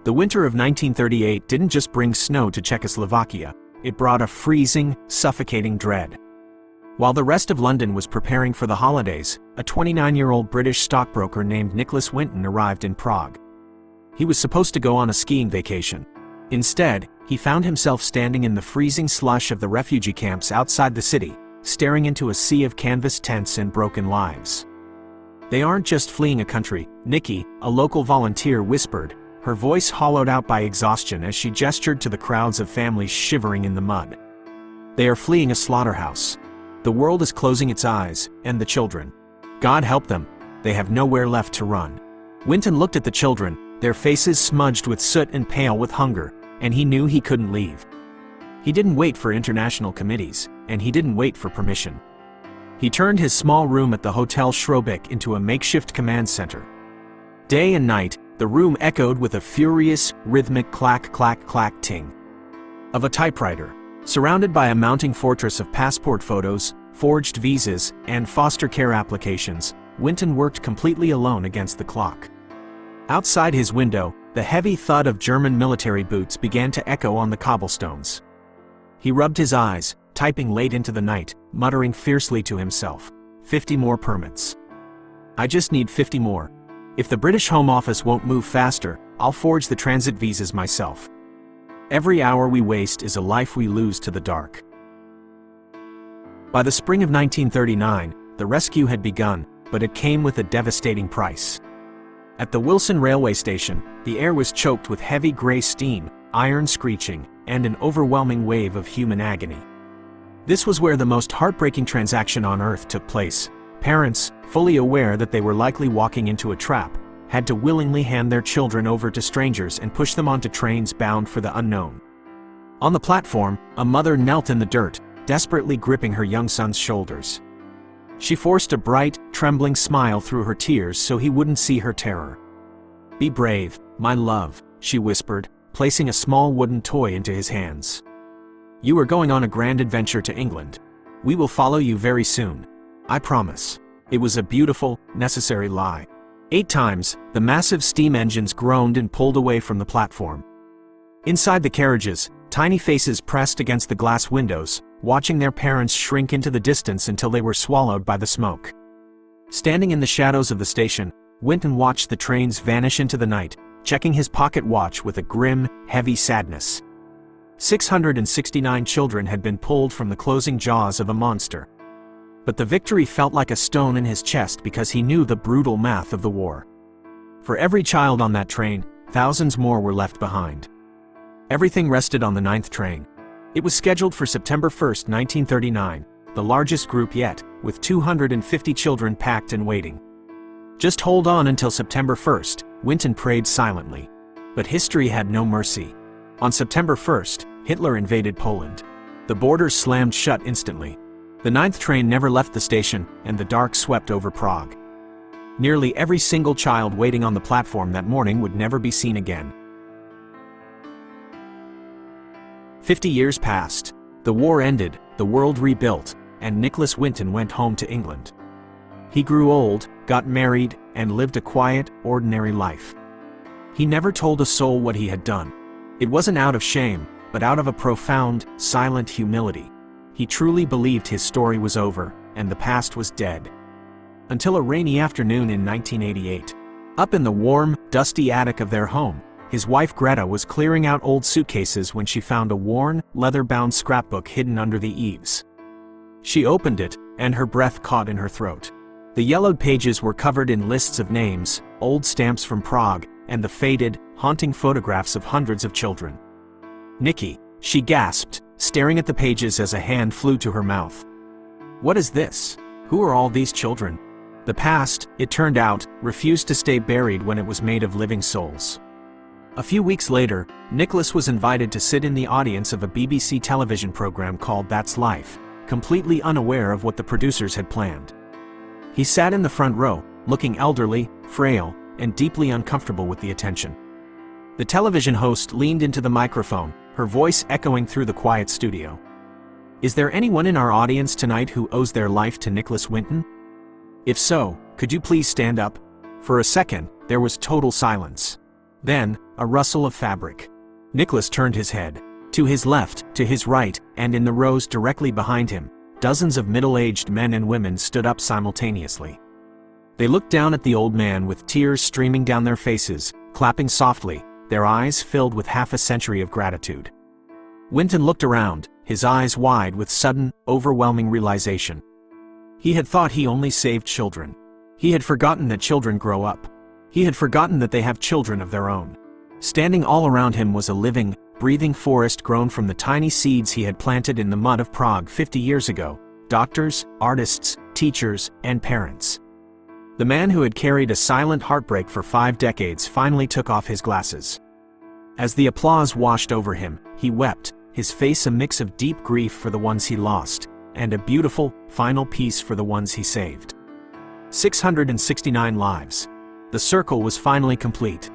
The winter of 1938 didn't just bring snow to Czechoslovakia, it brought a freezing, suffocating dread. While the rest of London was preparing for the holidays, a 29-year-old British stockbroker named Nicholas Winton arrived in Prague. He was supposed to go on a skiing vacation. Instead, he found himself standing in the freezing slush of the refugee camps outside the city, staring into a sea of canvas tents and broken lives. "They aren't just fleeing a country," Nikki, a local volunteer, whispered, her voice hollowed out by exhaustion as she gestured to the crowds of families shivering in the mud. "They are fleeing a slaughterhouse. The world is closing its eyes, and the children. God help them, they have nowhere left to run." Winton looked at the children, their faces smudged with soot and pale with hunger, and he knew he couldn't leave. He didn't wait for international committees, and he didn't wait for permission. He turned his small room at the Hotel Schrobeck into a makeshift command center. Day and night, the room echoed with a furious, rhythmic clack-clack-clack ting of a typewriter. Surrounded by a mounting fortress of passport photos, forged visas, and foster care applications, Winton worked completely alone against the clock. Outside his window, the heavy thud of German military boots began to echo on the cobblestones. He rubbed his eyes, typing late into the night, muttering fiercely to himself, 50 more permits. I just need 50 more. If the British Home Office won't move faster, I'll forge the transit visas myself. Every hour we waste is a life we lose to the dark. By the spring of 1939, the rescue had begun, but it came with a devastating price. At the Wilson railway station, the air was choked with heavy gray steam, iron screeching, and an overwhelming wave of human agony. This was where the most heartbreaking transaction on Earth took place. Parents, fully aware that they were likely walking into a trap, had to willingly hand their children over to strangers and push them onto trains bound for the unknown. On the platform, a mother knelt in the dirt, desperately gripping her young son's shoulders. She forced a bright, trembling smile through her tears so he wouldn't see her terror. "Be brave, my love," she whispered, placing a small wooden toy into his hands. "You are going on a grand adventure to England. We will follow you very soon. I promise." It was a beautiful, necessary lie. 8 times, the massive steam engines groaned and pulled away from the platform. Inside the carriages, tiny faces pressed against the glass windows, watching their parents shrink into the distance until they were swallowed by the smoke. Standing in the shadows of the station, Winton watched the trains vanish into the night, checking his pocket watch with a grim, heavy sadness. 669 children had been pulled from the closing jaws of a monster. But the victory felt like a stone in his chest because he knew the brutal math of the war. For every child on that train, thousands more were left behind. Everything rested on the 9th train. It was scheduled for September 1, 1939, the largest group yet, with 250 children packed and waiting. Just hold on until September 1, Winton prayed silently. But history had no mercy. On September 1, Hitler invaded Poland. The borders slammed shut instantly. The 9th train never left the station, and the dark swept over Prague. Nearly every single child waiting on the platform that morning would never be seen again. 50 years passed. The war ended, the world rebuilt, and Nicholas Winton went home to England. He grew old, got married, and lived a quiet, ordinary life. He never told a soul what he had done. It wasn't out of shame, but out of a profound, silent humility. He truly believed his story was over, and the past was dead. Until a rainy afternoon in 1988. Up in the warm, dusty attic of their home, his wife Greta was clearing out old suitcases when she found a worn, leather-bound scrapbook hidden under the eaves. She opened it, and her breath caught in her throat. The yellowed pages were covered in lists of names, old stamps from Prague, and the faded, haunting photographs of hundreds of children. "Nikki," she gasped, staring at the pages as a hand flew to her mouth. "What is this? Who are all these children?" The past, it turned out, refused to stay buried when it was made of living souls. A few weeks later, Nicholas was invited to sit in the audience of a BBC television program called That's Life, completely unaware of what the producers had planned. He sat in the front row, looking elderly, frail, and deeply uncomfortable with the attention. The television host leaned into the microphone, her voice echoing through the quiet studio. "Is there anyone in our audience tonight who owes their life to Nicholas Winton? If so, could you please stand up?" For a second, there was total silence. Then, a rustle of fabric. Nicholas turned his head. To his left, to his right, and in the rows directly behind him, dozens of middle-aged men and women stood up simultaneously. They looked down at the old man with tears streaming down their faces, clapping softly, their eyes filled with half a century of gratitude. Winton looked around, his eyes wide with sudden, overwhelming realization. He had thought he only saved children. He had forgotten that children grow up. He had forgotten that they have children of their own. Standing all around him was a living, breathing forest grown from the tiny seeds he had planted in the mud of Prague 50 years ago: doctors, artists, teachers, and parents. The man who had carried a silent heartbreak for 5 decades finally took off his glasses. As the applause washed over him, he wept, his face a mix of deep grief for the ones he lost, and a beautiful, final peace for the ones he saved. 669 lives. The circle was finally complete.